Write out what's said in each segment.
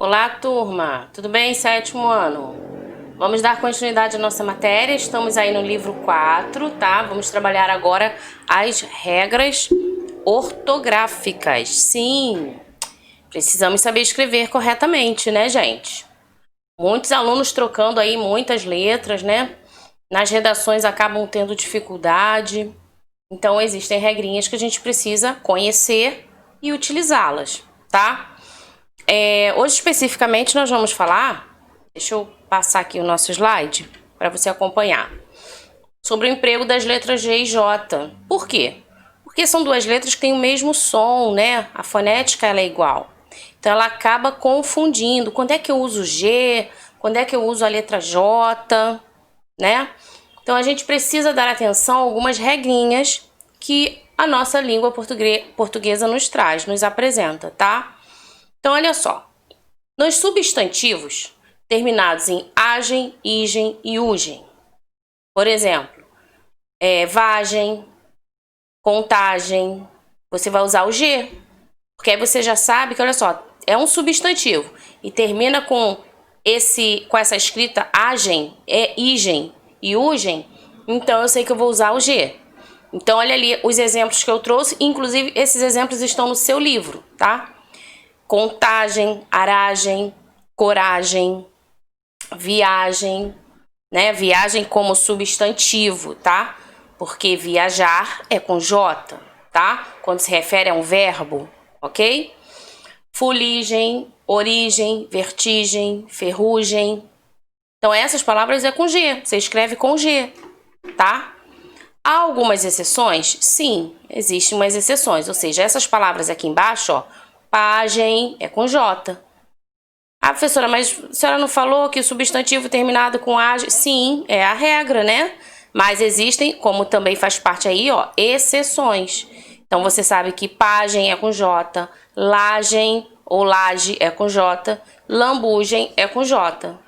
Olá, turma! Tudo bem? Sétimo ano. Vamos dar continuidade à nossa matéria. Estamos aí no livro 4, tá? Vamos trabalhar agora as regras ortográficas. Sim, precisamos saber escrever corretamente, né, gente? Muitos alunos trocando aí muitas letras, né? Nas redações acabam tendo dificuldade. Então, existem regrinhas que a gente precisa conhecer e utilizá-las, tá? Hoje, especificamente, nós vamos falar, deixa eu passar aqui o nosso slide para você acompanhar, sobre o emprego das letras G e J. Por quê? Porque são duas letras que têm o mesmo som, né? A fonética ela é igual. Então, ela acaba confundindo. Quando é que eu uso G? Quando é que eu uso a letra J? Né? Então, a gente precisa dar atenção a algumas regrinhas que a nossa língua portuguesa nos traz, nos apresenta, tá? Então, olha só. Nos substantivos terminados em agem, igem e ugem, por exemplo, vagem, contagem, você vai usar o G, porque aí você já sabe que, olha só, é um substantivo e termina com essa escrita agem, igem e ugem, então eu sei que eu vou usar o G. Então, olha ali os exemplos que eu trouxe, inclusive esses exemplos estão no seu livro, tá? Contagem, aragem, coragem, viagem, né? Viagem como substantivo, tá? Porque viajar é com J, tá? Quando se refere a um verbo, ok? Fuligem, origem, vertigem, ferrugem. Então, essas palavras é com G, você escreve com G, tá? Há algumas exceções? Sim, existem umas exceções, ou seja, essas palavras aqui embaixo, ó, pagem é com J. Ah, professora, mas a senhora não falou que o substantivo terminado com age? Sim, é a regra, né? Mas existem, como também faz parte aí, ó, exceções. Então, você sabe que pagem é com J, lagem ou laje é com J, lambugem é com J,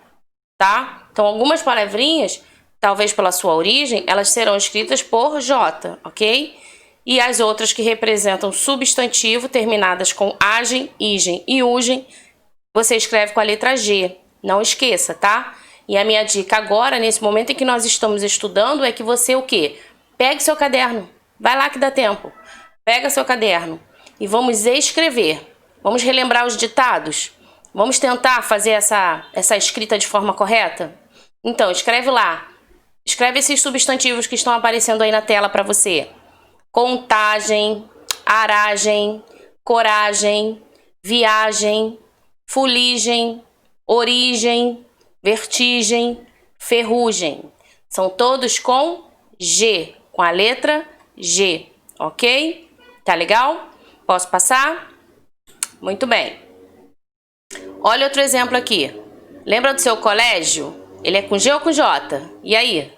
tá? Então, algumas palavrinhas, talvez pela sua origem, elas serão escritas por J, ok? E as outras que representam substantivo terminadas com agem, igem e ugem, você escreve com a letra G. Não esqueça, tá? E a minha dica agora, nesse momento em que nós estamos estudando, é que você o quê? Pegue seu caderno. Vai lá que dá tempo. Pega seu caderno e vamos escrever. Vamos relembrar os ditados? Vamos tentar fazer essa escrita de forma correta? Então, escreve lá. Escreve esses substantivos que estão aparecendo aí na tela para você. Contagem, aragem, coragem, viagem, fuligem, origem, vertigem, ferrugem. São todos com G, com a letra G, ok? Tá legal? Posso passar? Muito bem. Olha outro exemplo aqui. Lembra do seu colégio? Ele é com G ou com J? E aí?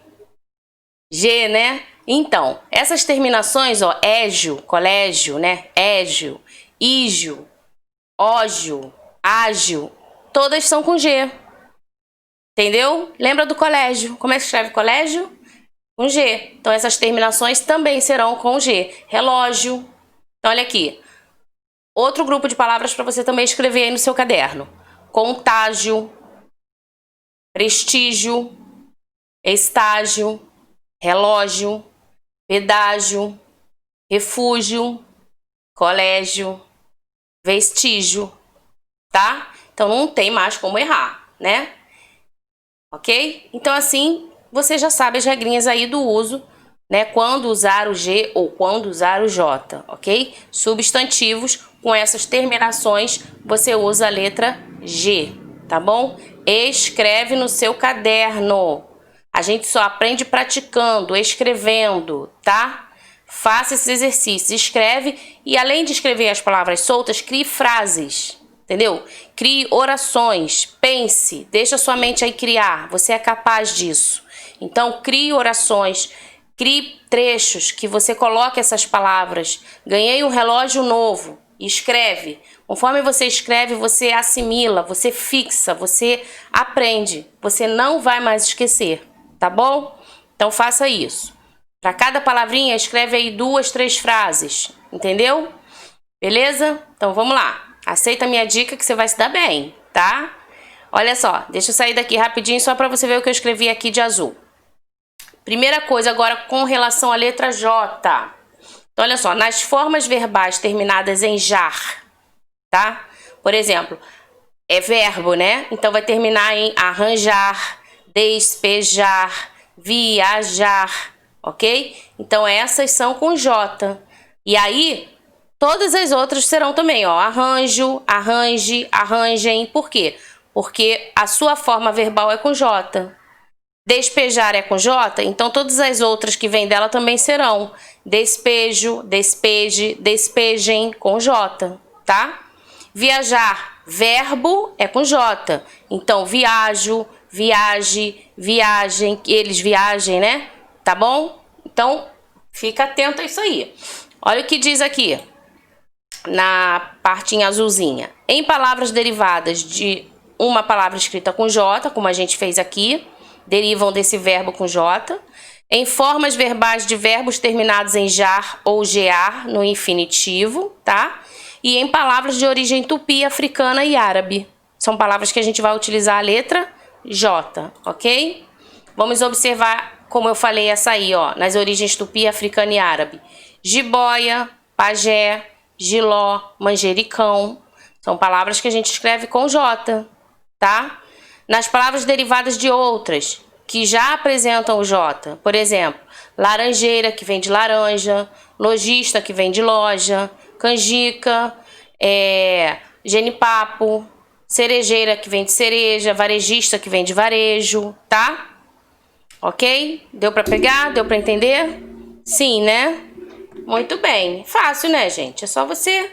G, né? Então, essas terminações, ó, égio, colégio, né? Égio, ígio, ógio, ágil, todas são com G. Entendeu? Lembra do colégio? Como é que escreve colégio? Com G. Então, essas terminações também serão com G. Relógio. Então, olha aqui. Outro grupo de palavras para você também escrever aí no seu caderno. Contágio, prestígio, estágio, relógio, pedágio, refúgio, colégio, vestígio, tá? Então, não tem mais como errar, né? Ok? Então, assim, você já sabe as regrinhas aí do uso, né? Quando usar o G ou quando usar o J, ok? Substantivos, com essas terminações, você usa a letra G, tá bom? Escreve no seu caderno. A gente só aprende praticando, escrevendo, tá? Faça esses exercícios, escreve e além de escrever as palavras soltas, crie frases, entendeu? Crie orações, pense, deixa sua mente aí criar, você é capaz disso. Então, crie orações, crie trechos que você coloque essas palavras. Ganhei um relógio novo, escreve. Conforme você escreve, você assimila, você fixa, você aprende, você não vai mais esquecer, tá bom? Então, faça isso. Para cada palavrinha, escreve aí 2, 3 frases, entendeu? Beleza? Então, vamos lá. Aceita a minha dica que você vai se dar bem. tá? Olha só, deixa eu sair daqui rapidinho só para você ver o que eu escrevi aqui de azul. Primeira coisa agora com relação à letra J. Então, olha só, nas formas verbais terminadas em jar, tá? Por exemplo, é verbo, né? Então, vai terminar em arranjar, despejar, viajar, ok? Então, essas são com J. E aí, todas as outras serão também, ó, arranjo, arranje, arranjem. Por quê? Porque a sua forma verbal é com J. Despejar é com J, então todas as outras que vêm dela também serão despejo, despeje, despejem com J, tá? Viajar, verbo é com J, então viajo, viaje, viagem, eles viajem, né? Tá bom? Então, fica atento a isso aí. Olha o que diz aqui, na partinha azulzinha. Em palavras derivadas de uma palavra escrita com J, como a gente fez aqui, derivam desse verbo com J, em formas verbais de verbos terminados em jar ou gear no infinitivo, tá? E em palavras de origem tupi, africana e árabe. São palavras que a gente vai utilizar a letra J, ok? Vamos observar, como eu falei, essa aí, ó, nas origens tupi, africana e árabe. Jiboia, pajé, giló, manjericão. São palavras que a gente escreve com J, tá? Nas palavras derivadas de outras, que já apresentam o J, por exemplo, laranjeira, que vem de laranja, lojista, que vem de loja, canjica, genipapo, cerejeira, que vem de cereja, varejista, que vem de varejo, tá? Ok? Deu para pegar? Deu para entender? Sim, né? Muito bem. Fácil, né, gente? É só você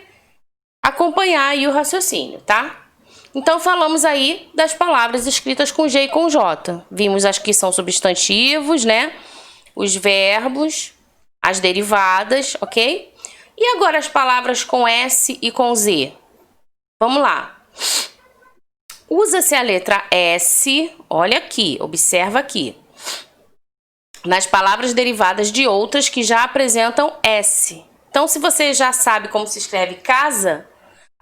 acompanhar aí o raciocínio, tá? Então, falamos aí das palavras escritas com G e com J. Vimos as que são substantivos, né? Os verbos, as derivadas, ok? E agora as palavras com S e com Z. Vamos lá. Usa-se a letra S, olha aqui, observa aqui, nas palavras derivadas de outras que já apresentam S. Então, se você já sabe como se escreve casa,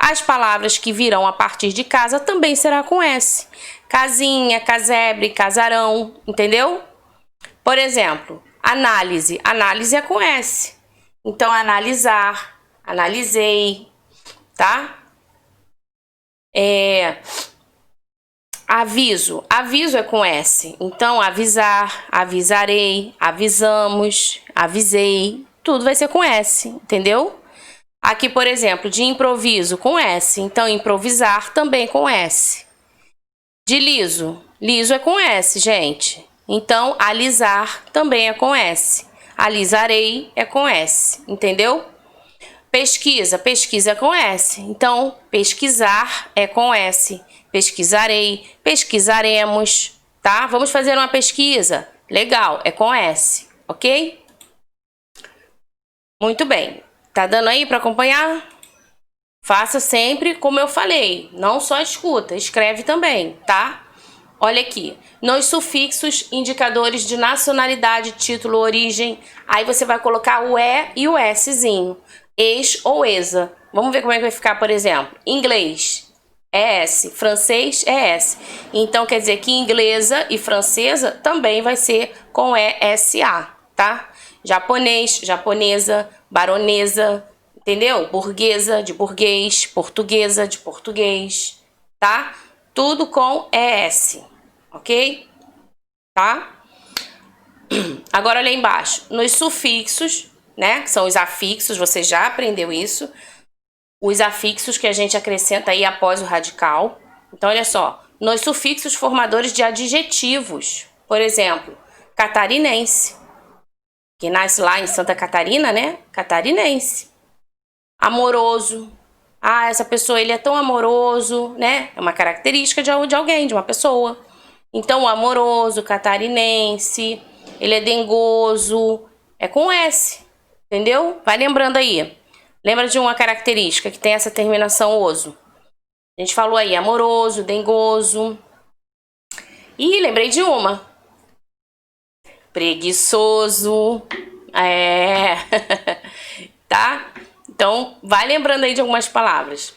as palavras que virão a partir de casa também será com S. Casinha, casebre, casarão, entendeu? Por exemplo, análise. Análise é com S. Então, analisar, analisei, tá? Aviso. Aviso é com S. Então, avisar, avisarei, avisamos, avisei. Tudo vai ser com S, entendeu? Aqui, por exemplo, de improviso com S. Então, improvisar também com S. De liso. Liso é com S, gente. Então, alisar também é com S. Alisarei é com S. Entendeu? Pesquisa. Pesquisa é com S. Então, pesquisar é com S. Pesquisarei. Pesquisaremos. Tá? Vamos fazer uma pesquisa. Legal. É com S. Ok? Muito bem. Tá dando aí para acompanhar? Faça sempre como eu falei, não só escuta, escreve também, tá? Olha aqui, nos sufixos, indicadores de nacionalidade, título, origem, aí você vai colocar o E e o Szinho, ex ou exa. Vamos ver como é que vai ficar, por exemplo, inglês é S, francês é S. Então quer dizer que inglesa e francesa também vai ser com ESA, tá? Japonês, japonesa, baronesa, entendeu? Burguesa, de burguês, portuguesa, de português, tá? Tudo com ES, ok? Tá? Agora olha aí embaixo, nos sufixos, né, que são os afixos, você já aprendeu isso, os afixos que a gente acrescenta aí após o radical. Então olha só, nos sufixos formadores de adjetivos, por exemplo, catarinense, que nasce lá em Santa Catarina, né? Catarinense. Amoroso. Ah, essa pessoa, ele é tão amoroso, né? É uma característica de alguém, de uma pessoa. Então, amoroso, catarinense, ele é dengoso, é com S, entendeu? Vai lembrando aí. Lembra de uma característica que tem essa terminação oso. A gente falou aí, amoroso, dengoso. E lembrei de uma. Preguiçoso. Tá? Então, vai lembrando aí de algumas palavras.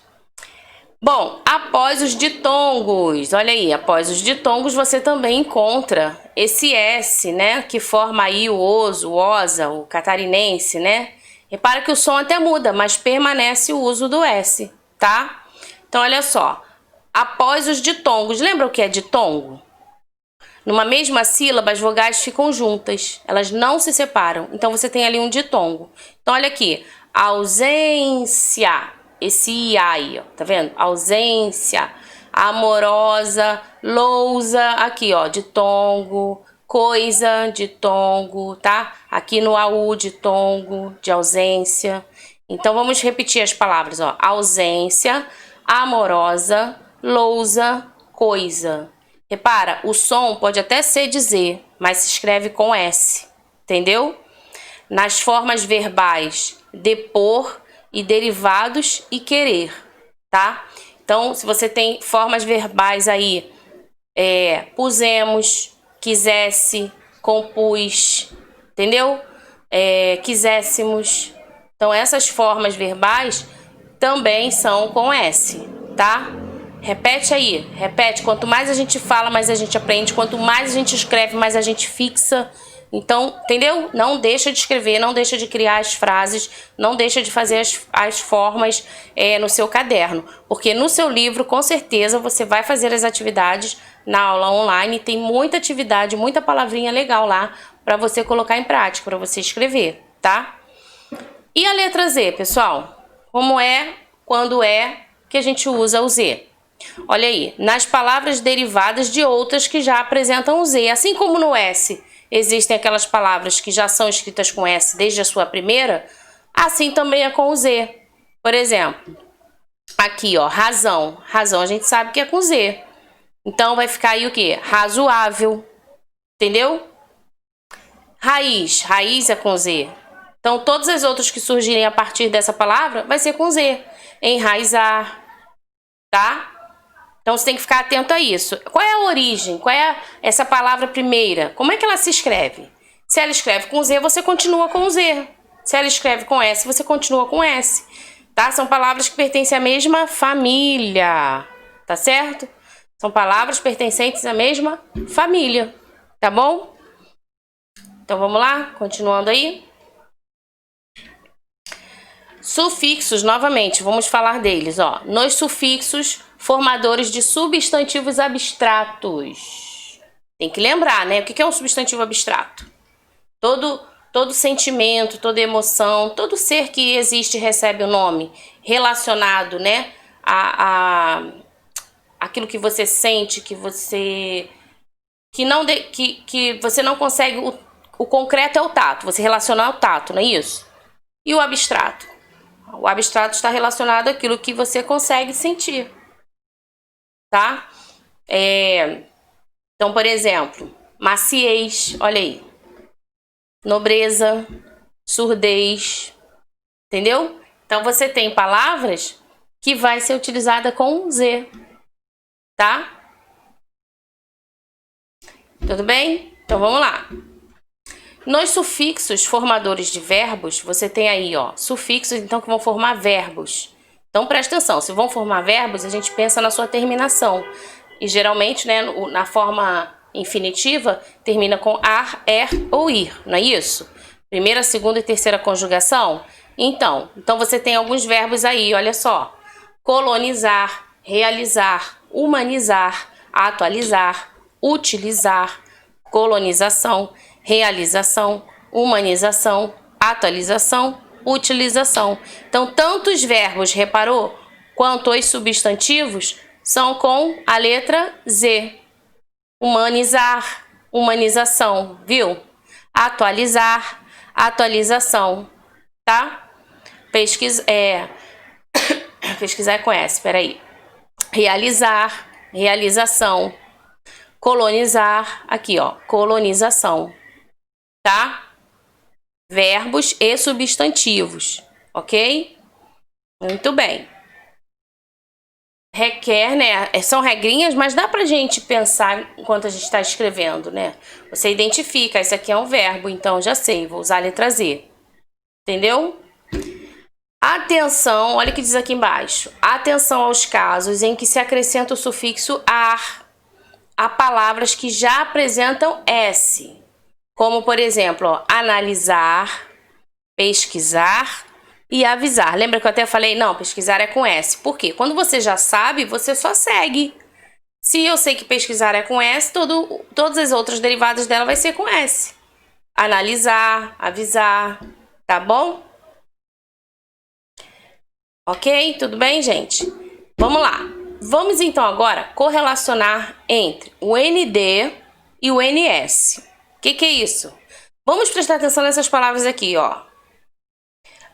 Bom, após os ditongos, olha aí, após os ditongos você também encontra esse S, né, que forma aí o oso, o osa, o catarinense, né? Repara que o som até muda, mas permanece o uso do S, tá? Então, olha só, após os ditongos, lembra o que é ditongo? Numa mesma sílaba, as vogais ficam juntas, elas não se separam. Então, você tem ali um ditongo. Então, olha aqui, ausência, esse ia aí, ó, tá vendo? Ausência, amorosa, lousa, aqui, ó, ditongo, coisa, ditongo, tá? Aqui no AU, ditongo, de ausência. Então, vamos repetir as palavras, ó, ausência, amorosa, lousa, coisa. Repara, o som pode até ser dizer, mas se escreve com S, entendeu? Nas formas verbais, depor e derivados e querer, tá? Então, se você tem formas verbais aí, pusemos, quisesse, compus, entendeu? Quiséssemos. Então, essas formas verbais também são com S, tá? Repete aí, repete. Quanto mais a gente fala, mais a gente aprende. Quanto mais a gente escreve, mais a gente fixa. Então, entendeu? Não deixa de escrever, não deixa de criar as frases, não deixa de fazer as formas no seu caderno. Porque no seu livro, com certeza, você vai fazer as atividades na aula online. Tem muita atividade, muita palavrinha legal lá para você colocar em prática, para você escrever, tá? E a letra Z, pessoal? Como é, quando é que a gente usa o Z? Olha aí, nas palavras derivadas de outras que já apresentam o Z. Assim como no S existem aquelas palavras que já são escritas com S desde a sua primeira, assim também é com o Z. Por exemplo, aqui, ó, razão. Razão a gente sabe que é com Z. Então vai ficar aí o quê? Razoável. Entendeu? Raiz. Raiz é com Z. Então todas as outras que surgirem a partir dessa palavra vai ser com Z. Enraizar. Tá? Então, você tem que ficar atento a isso. Qual é a origem? Qual é essa palavra primeira? Como é que ela se escreve? Se ela escreve com Z, você continua com Z. Se ela escreve com S, você continua com S. Tá? São palavras que pertencem à mesma família. Tá certo? São palavras pertencentes à mesma família. Tá bom? Então, vamos lá? Continuando aí. Sufixos, novamente, vamos falar deles, ó. Nos sufixos, formadores de substantivos abstratos. Tem que lembrar, né? O que é um substantivo abstrato? Todo sentimento, toda emoção, todo ser que existe recebe um nome relacionado, né? Aquilo que você sente, que você não consegue. O concreto é o tato. Você relaciona ao tato, não é isso? E o abstrato? O abstrato está relacionado àquilo que você consegue sentir, tá? Então, por exemplo, maciez, olha aí. Nobreza, surdez, entendeu? Então, você tem palavras que vai ser utilizada com Z, tá? Tudo bem? Então, vamos lá. Nos sufixos formadores de verbos, você tem aí, ó, sufixos, então, que vão formar verbos. Então, presta atenção, se vão formar verbos, a gente pensa na sua terminação. E, geralmente, né, na forma infinitiva, termina com ar, ou ir, não é isso? Primeira, segunda e terceira conjugação? Então você tem alguns verbos aí, olha só. Colonizar, realizar, humanizar, atualizar, utilizar, colonização, realização, humanização, atualização, utilização. Então, tanto os verbos, reparou, quanto os substantivos são com a letra Z. Humanizar, humanização, viu? Atualizar, atualização, tá? Pesquisar é com S, peraí. Realizar, realização. Colonizar, aqui, ó, colonização. Tá? Verbos e substantivos, ok? Muito bem. Requer, né? São regrinhas, mas dá pra gente pensar enquanto a gente está escrevendo, né? Você identifica, isso aqui é um verbo, então já sei, vou usar a letra Z. Entendeu? Atenção, olha o que diz aqui embaixo. Atenção aos casos em que se acrescenta o sufixo ar a palavras que já apresentam S. Como, por exemplo, ó, analisar, pesquisar e avisar. Lembra que eu até falei, não, pesquisar é com S. Por quê? Quando você já sabe, você só segue. Se eu sei que pesquisar é com S, todas as outras derivadas dela vai ser com S. Analisar, avisar, tá bom? Ok? Tudo bem, gente? Vamos lá. Vamos então agora correlacionar entre o ND e o NS. O que é isso? Vamos prestar atenção nessas palavras aqui, ó.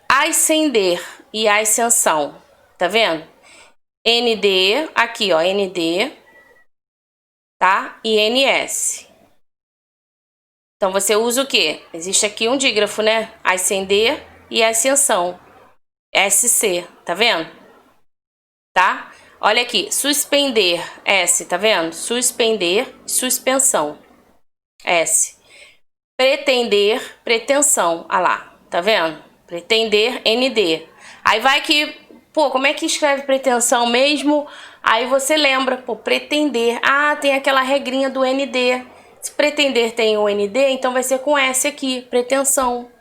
Ascender e ascensão. Tá vendo? ND, aqui, ó, ND, tá? E NS. Então, você usa o quê? Existe aqui um dígrafo, né? Ascender e ascensão. SC, tá vendo? Tá? Olha aqui, suspender, S, tá vendo? Suspender, suspensão, S. Pretender, pretensão, ah lá, tá vendo? Pretender, ND. Aí vai que, pô, como é que escreve pretensão mesmo? Aí você lembra, pô, pretender. Ah, tem aquela regrinha do ND. Se pretender tem o ND, então vai ser com S aqui, pretensão.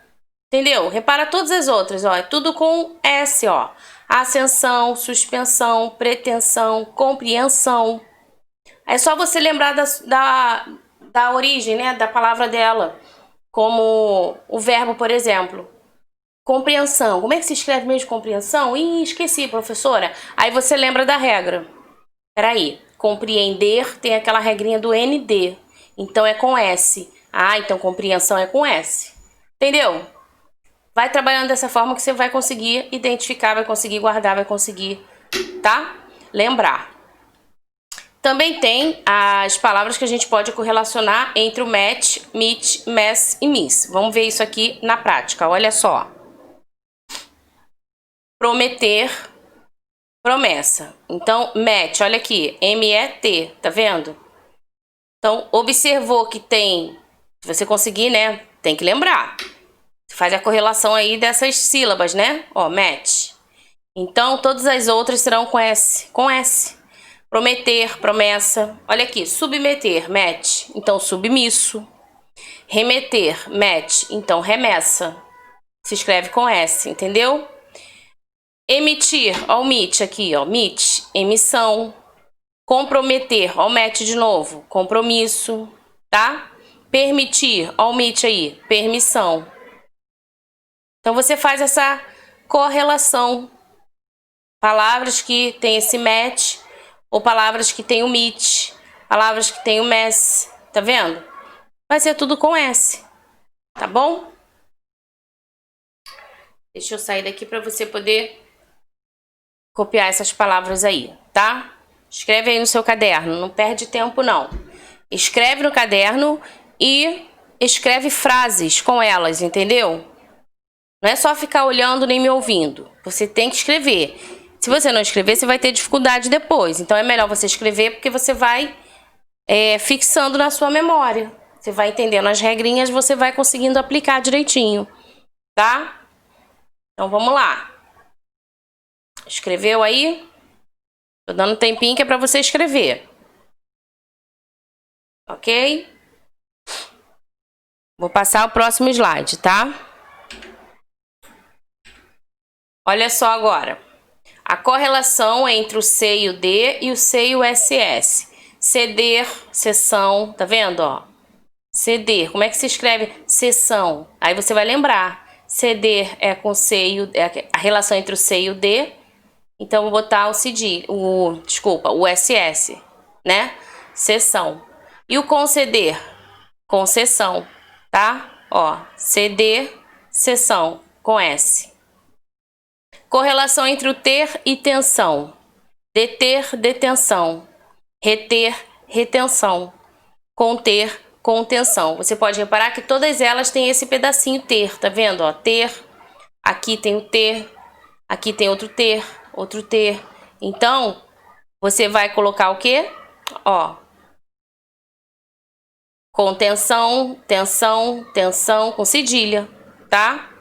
Entendeu? Repara todas as outras, ó, é tudo com S, ó. Ascensão, suspensão, pretensão, compreensão. É só você lembrar da origem, né, da palavra dela. Como o verbo, por exemplo. Compreensão. Como é que se escreve mesmo compreensão? Ih, esqueci, professora. Aí você lembra da regra. Peraí. Compreender tem aquela regrinha do ND. Então é com S. Ah, então compreensão é com S. Entendeu? Vai trabalhando dessa forma que você vai conseguir identificar, vai conseguir guardar, vai conseguir, tá? Lembrar. Também tem as palavras que a gente pode correlacionar entre o match, meet, mess e miss. Vamos ver isso aqui na prática, olha só. Prometer, promessa. Então, match, olha aqui, M-E-T, tá vendo? Então, observou que tem, se você conseguir, né, tem que lembrar. Faz a correlação aí dessas sílabas, né? Ó, match. Então, todas as outras serão com S. Com S. Prometer, promessa. Olha aqui, submeter, match. Então, submisso. Remeter, match. Então, remessa. Se escreve com S, entendeu? Emitir, ó o meet aqui, ó. Meet, emissão. Comprometer, ó o match de novo. Compromisso, tá? Permitir, ó o meet aí. Permissão. Então, você faz essa correlação. Palavras que tem esse match, ou palavras que tem o meet, palavras que tem o mess, tá vendo? Vai ser tudo com S, tá bom? Deixa eu sair daqui para você poder copiar essas palavras aí, tá? Escreve aí no seu caderno, não perde tempo não. Escreve no caderno e escreve frases com elas, entendeu? Não é só ficar olhando nem me ouvindo. Você tem que escrever. Se você não escrever, você vai ter dificuldade depois. Então é melhor você escrever porque você vai fixando na sua memória. Você vai entendendo as regrinhas, você vai conseguindo aplicar direitinho, tá? Então vamos lá. Escreveu aí? Tô dando um tempinho que é para você escrever. Ok? Vou passar o próximo slide, tá? Olha só agora. A correlação entre o C e o D e o C e o SS. Ceder, sessão, tá vendo, ó? Ceder, como é que se escreve sessão? Aí você vai lembrar. Ceder é com C e o, é a relação entre o C e o D. Então vou botar o o SS, né? Sessão. E o conceder? Concessão, tá? Ó, ceder, sessão, com S. Correlação entre o ter e tensão. Deter, detenção. Reter, retenção. Conter, contenção. Você pode reparar que todas elas têm esse pedacinho ter, tá vendo? Ó, ter, aqui tem o ter, aqui tem outro ter, outro ter. Então, você vai colocar o quê? Ó, contenção, tensão, tensão, com cedilha, tá?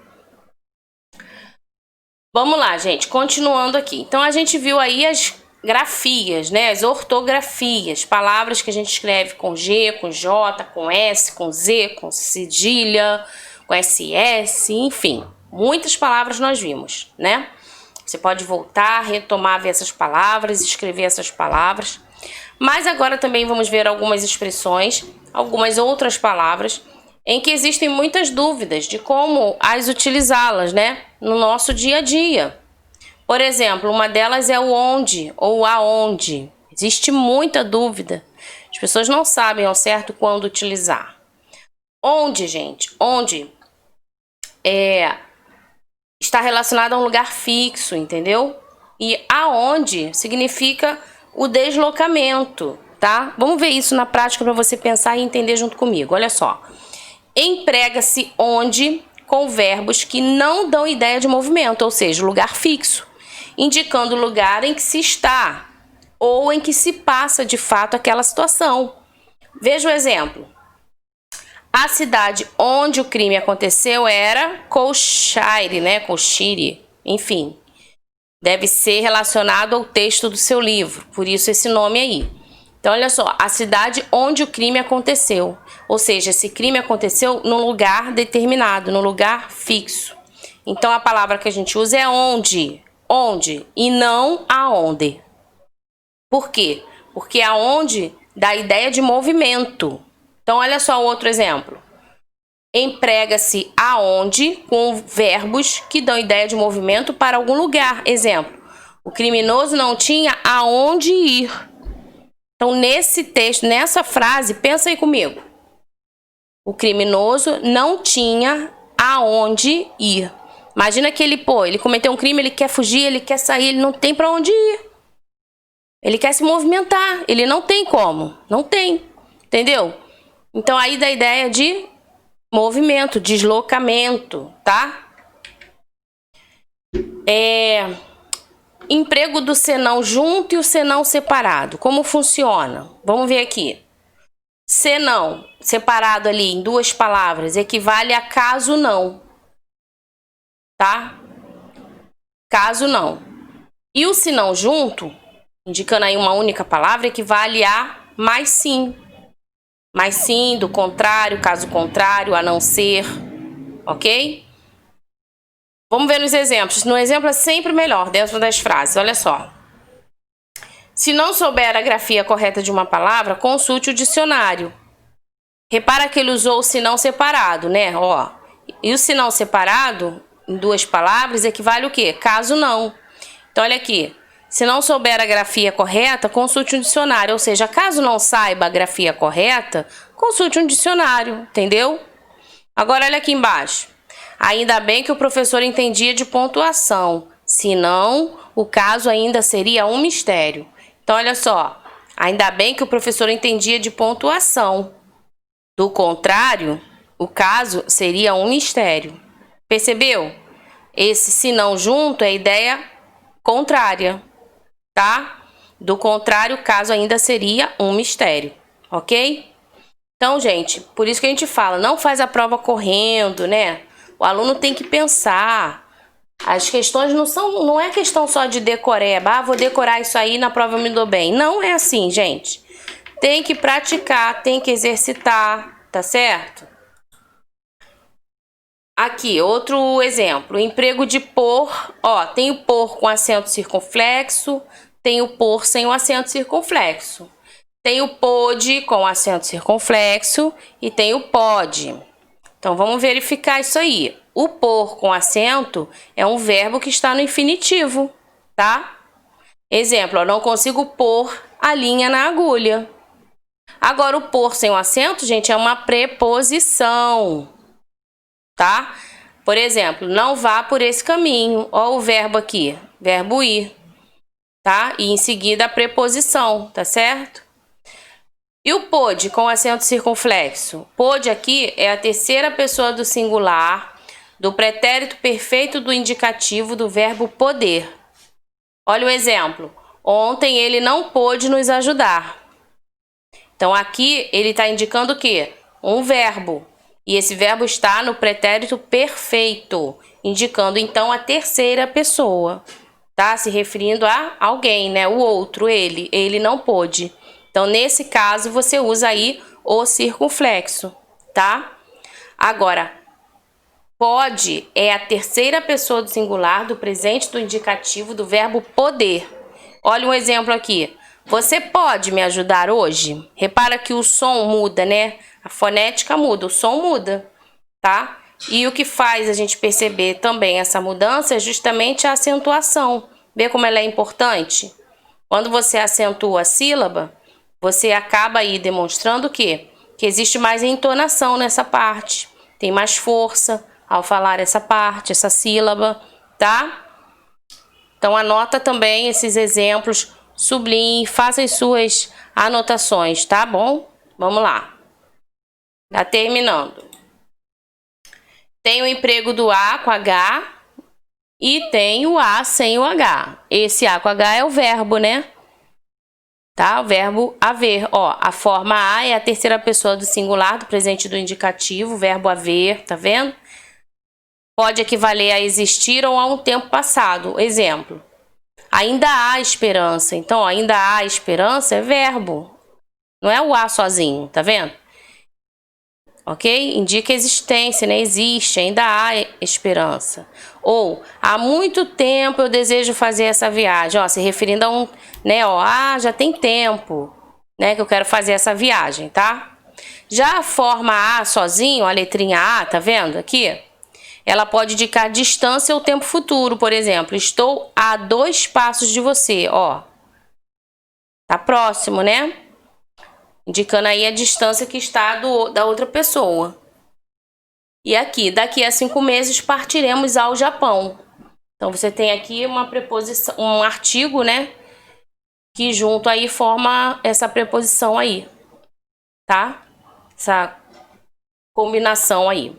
Vamos lá, gente, continuando aqui. Então, a gente viu aí as grafias, né? As ortografias, palavras que a gente escreve com G, com J, com S, com Z, com cedilha, com SS, enfim. Muitas palavras nós vimos, né? Você pode voltar, retomar, ver essas palavras, escrever essas palavras. Mas agora também vamos ver algumas expressões, algumas outras palavras, em que existem muitas dúvidas de como as utilizá-las, né, no nosso dia a dia. Por exemplo, uma delas é o onde ou aonde. Existe muita dúvida. As pessoas não sabem ao certo quando utilizar. Onde, gente? Onde está relacionado a um lugar fixo, entendeu? E aonde significa o deslocamento, tá? Vamos ver isso na prática para você pensar e entender junto comigo. Olha só. Emprega-se onde com verbos que não dão ideia de movimento, ou seja, lugar fixo, indicando o lugar em que se está ou em que se passa de fato aquela situação. Veja o exemplo. A cidade onde o crime aconteceu era Colchire, né? Colchire, enfim. Deve ser relacionado ao texto do seu livro, por isso esse nome aí. Então, olha só, a cidade onde o crime aconteceu. Ou seja, esse crime aconteceu num lugar determinado, num lugar fixo. Então, a palavra que a gente usa é onde. Onde e não aonde. Por quê? Porque aonde dá a ideia de movimento. Então, olha só o outro exemplo. Emprega-se aonde com verbos que dão ideia de movimento para algum lugar. Exemplo, o criminoso não tinha aonde ir. Então, nesse texto, nessa frase, pensa aí comigo. O criminoso não tinha aonde ir. Imagina que ele cometeu um crime, ele quer fugir, ele quer sair, ele não tem para onde ir. Ele quer se movimentar, ele não tem como. Não tem, entendeu? Então, aí dá a ideia de movimento, deslocamento, tá? Emprego do senão junto e o senão separado. Como funciona? Vamos ver aqui. Senão, separado ali em duas palavras, equivale a caso não. Tá? Caso não. E o senão junto, indicando aí uma única palavra, equivale a mas sim. Mas sim, do contrário, caso contrário, a não ser. Ok? Vamos ver nos exemplos. No exemplo é sempre melhor, dentro das frases. Olha só. Se não souber a grafia correta de uma palavra, consulte o dicionário. Repara que ele usou o senão separado, né? Ó. E o senão separado, em duas palavras, equivale o quê? Caso não. Então, olha aqui. Se não souber a grafia correta, consulte um dicionário. Ou seja, caso não saiba a grafia correta, consulte um dicionário, entendeu? Agora, olha aqui embaixo. Ainda bem que o professor entendia de pontuação, senão o caso ainda seria um mistério. Então, olha só, ainda bem que o professor entendia de pontuação. Do contrário, o caso seria um mistério. Percebeu? Esse senão junto é a ideia contrária, tá? Do contrário, o caso ainda seria um mistério, ok? Então, gente, por isso que a gente fala, não faz a prova correndo, né? O aluno tem que pensar. As questões não é questão só de decoreba. Vou decorar isso aí, na prova eu me dou bem. Não é assim, gente. Tem que praticar, tem que exercitar, tá certo? Aqui, outro exemplo. Emprego de por. Ó, tem o por com acento circunflexo, tem o por sem o acento circunflexo. Tem o pode com acento circunflexo e tem o pode. Então, vamos verificar isso aí. O por com acento é um verbo que está no infinitivo, tá? Exemplo, eu não consigo pôr a linha na agulha. Agora, o por sem o acento, gente, é uma preposição, tá? Por exemplo, não vá por esse caminho. Ó o verbo aqui, verbo ir, tá? E em seguida a preposição, tá certo? E o pôde com acento circunflexo? Pôde aqui é a terceira pessoa do singular, do pretérito perfeito do indicativo do verbo poder. Olha o exemplo. Ontem ele não pôde nos ajudar. Então, aqui ele está indicando o quê? Um verbo. E esse verbo está no pretérito perfeito. indicando então a terceira pessoa, tá? Se referindo a alguém, né? O outro, ele não pôde. Então, nesse caso, você usa aí o circunflexo, tá? Agora, pode é a terceira pessoa do singular do presente do indicativo do verbo poder. Olha um exemplo aqui. Você pode me ajudar hoje? Repara que o som muda, né? A fonética muda, o som muda, tá? E o que faz a gente perceber também essa mudança é justamente a acentuação. Vê como ela é importante? Quando você acentua a sílaba, você acaba aí demonstrando o quê? Que existe mais entonação nessa parte. Tem mais força ao falar essa parte, essa sílaba, tá? Então anota também esses exemplos, sublinhe, faça as suas anotações, tá bom? Vamos lá. Tá terminando. Tem o emprego do A com H e tem o A sem o H. Esse A com H é o verbo, né? Tá? O verbo haver. Ó, a forma A é a terceira pessoa do singular do presente do indicativo, o verbo haver, tá vendo? Pode equivaler a existir ou a um tempo passado. Exemplo. Ainda há esperança. Então, ó, ainda há esperança é verbo. Não é o A sozinho, tá vendo? Ok? Indica existência, né? Existe, ainda há esperança. Ou, há muito tempo eu desejo fazer essa viagem. Ó, se referindo a um, né? Ó, já tem tempo, né? Que eu quero fazer essa viagem, tá? Já a forma A sozinho, a letrinha A, tá vendo aqui? Ela pode indicar distância ou tempo futuro, por exemplo. Estou a 2 passos de você, ó. Tá próximo, né? Indicando aí a distância que está da outra pessoa. E aqui, daqui a 5 meses partiremos ao Japão. Então, você tem aqui uma preposição, um artigo, né? Que junto aí forma essa preposição aí, tá? Essa combinação aí.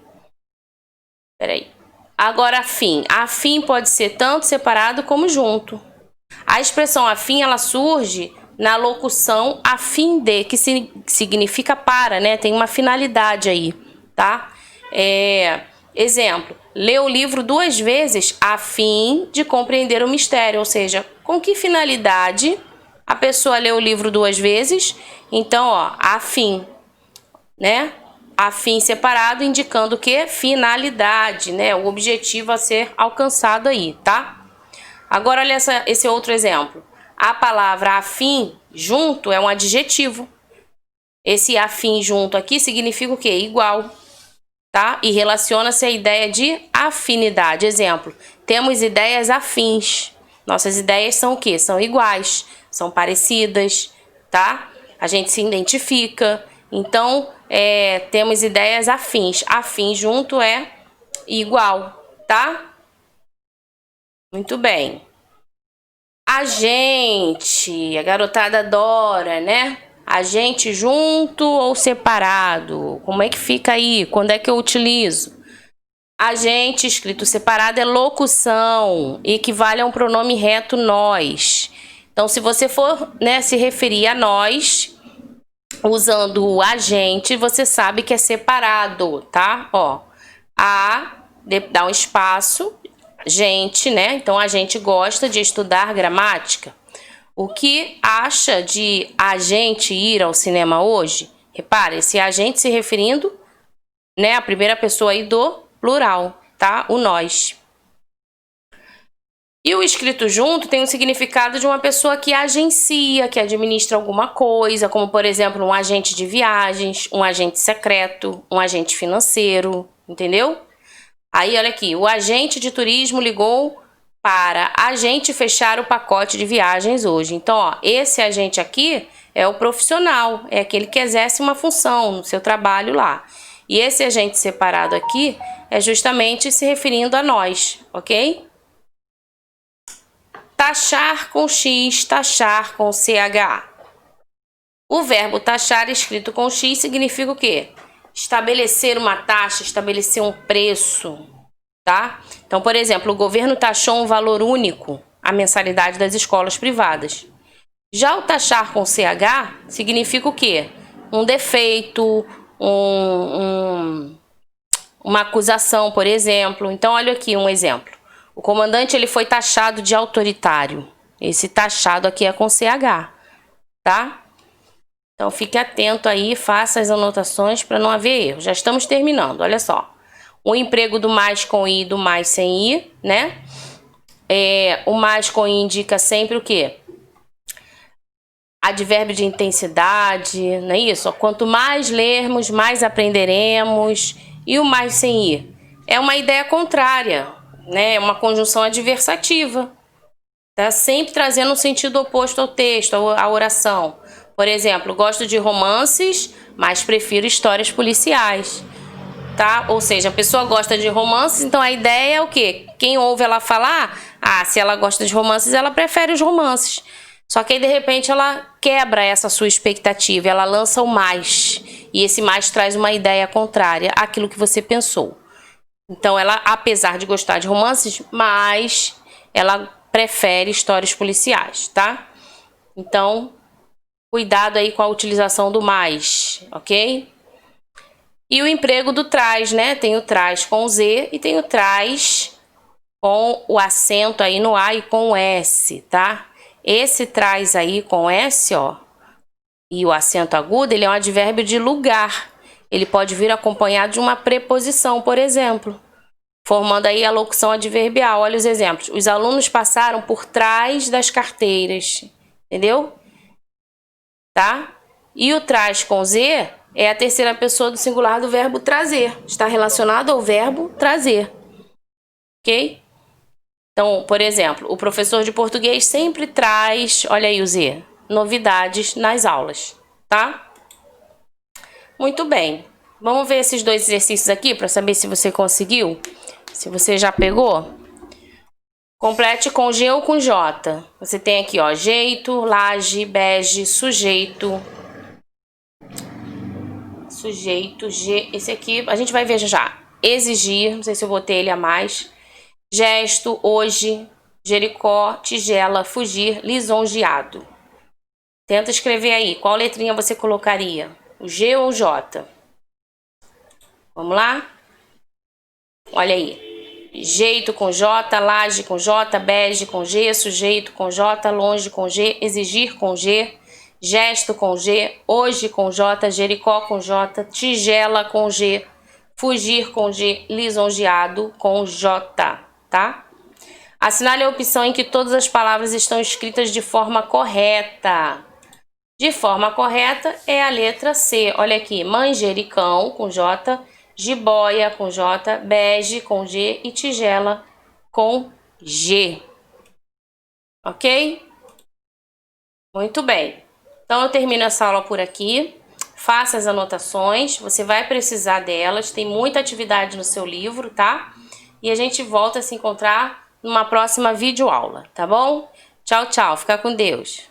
Peraí. Agora, afim. Afim pode ser tanto separado como junto. A expressão afim, ela surge na locução a fim de, que significa para, né? Tem uma finalidade aí, tá? Exemplo, lê o livro 2 vezes a fim de compreender o mistério, ou seja, com que finalidade a pessoa lê o livro 2 vezes? Então, ó, a fim, né? A fim separado indicando o que? Finalidade, né? O objetivo a ser alcançado aí, tá? Agora, olha esse outro exemplo. A palavra afim, junto, é um adjetivo. Esse afim junto aqui significa o quê? Igual, tá? E relaciona-se à ideia de afinidade. Exemplo, temos ideias afins. Nossas ideias são o quê? São iguais, são parecidas, tá? A gente se identifica. Então, temos ideias afins. Afim junto é igual, tá? Muito bem. A gente, a garotada adora, né? A gente junto ou separado? Como é que fica aí? Quando é que eu utilizo? A gente escrito separado é locução, equivale a um pronome reto nós. Então, se você for, né, se referir a nós, usando o a gente, você sabe que é separado, tá? Ó, dá um espaço, gente, né? Então, a gente gosta de estudar gramática. O que acha de a gente ir ao cinema hoje? Repare, esse a gente se referindo, né, a primeira pessoa aí do plural, tá? O nós. E o escrito junto tem o significado de uma pessoa que agencia, que administra alguma coisa, como, por exemplo, um agente de viagens, um agente secreto, um agente financeiro, entendeu? Aí, olha aqui, o agente de turismo ligou para a gente fechar o pacote de viagens hoje. Então, ó, esse agente aqui é o profissional, é aquele que exerce uma função no seu trabalho lá. E esse agente separado aqui é justamente se referindo a nós, ok? Taxar com X, taxar com CH. O verbo taxar escrito com X significa o quê? Estabelecer uma taxa, estabelecer um preço, tá? Então, por exemplo, o governo taxou um valor único à mensalidade das escolas privadas. Já o taxar com CH significa o quê? Um defeito, uma acusação, por exemplo. Então, olha aqui um exemplo. O comandante ele foi taxado de autoritário. Esse taxado aqui é com CH, tá? Então, fique atento aí, faça as anotações para não haver erro. Já estamos terminando, olha só. O emprego do mais com I e do mais sem I, né? O mais com I indica sempre o quê? Advérbio de intensidade, não é isso? Quanto mais lermos, mais aprenderemos. E o mais sem I? É uma ideia contrária, né? É uma conjunção adversativa. Tá sempre trazendo um sentido oposto ao texto, à oração. Por exemplo, gosto de romances, mas prefiro histórias policiais. Tá? Ou seja, a pessoa gosta de romances, então a ideia é o quê? Quem ouve ela falar, se ela gosta de romances, ela prefere os romances. Só que aí, de repente, ela quebra essa sua expectativa, ela lança o mais. E esse mais traz uma ideia contrária àquilo que você pensou. Então, ela, apesar de gostar de romances, mas ela prefere histórias policiais, tá? Então, cuidado aí com a utilização do mais, ok? E o emprego do traz, né? Tem o traz com Z e tem o traz com o acento aí no A e com o S, tá? Esse traz aí com S, ó, e o acento agudo, ele é um advérbio de lugar. Ele pode vir acompanhado de uma preposição, por exemplo, formando aí a locução adverbial. Olha os exemplos. Os alunos passaram por trás das carteiras, entendeu? Tá? E o traz com Z é a terceira pessoa do singular do verbo trazer. Está relacionado ao verbo trazer. Ok? Então, por exemplo, o professor de português sempre traz, olha aí o Z, novidades nas aulas, tá? Muito bem. Vamos ver esses dois exercícios aqui para saber se você conseguiu, se você já pegou. Complete com G ou com J. Você tem aqui, ó, jeito, laje, bege, sujeito. Sujeito, G. Esse aqui a gente vai ver já. Exigir, não sei se eu botei ele a mais. Gesto, hoje, Jericó, tigela, fugir, lisonjeado. Tenta escrever aí. Qual letrinha você colocaria? O G ou o J? Vamos lá? Olha aí. Jeito com J, laje com J, bege com G, sujeito com J, longe com G, exigir com G, gesto com G, hoje com J, Jericó com J, tigela com G, fugir com G, lisonjeado com J. Tá? Assinale a opção em que todas as palavras estão escritas de forma correta. De forma correta é a letra C. Olha aqui, manjericão com J, jiboia com J, bege com G e tigela com G. Ok? Muito bem. Então eu termino essa aula por aqui. Faça as anotações, você vai precisar delas. Tem muita atividade no seu livro, tá? E a gente volta a se encontrar numa próxima videoaula, tá bom? Tchau, tchau. Fica com Deus.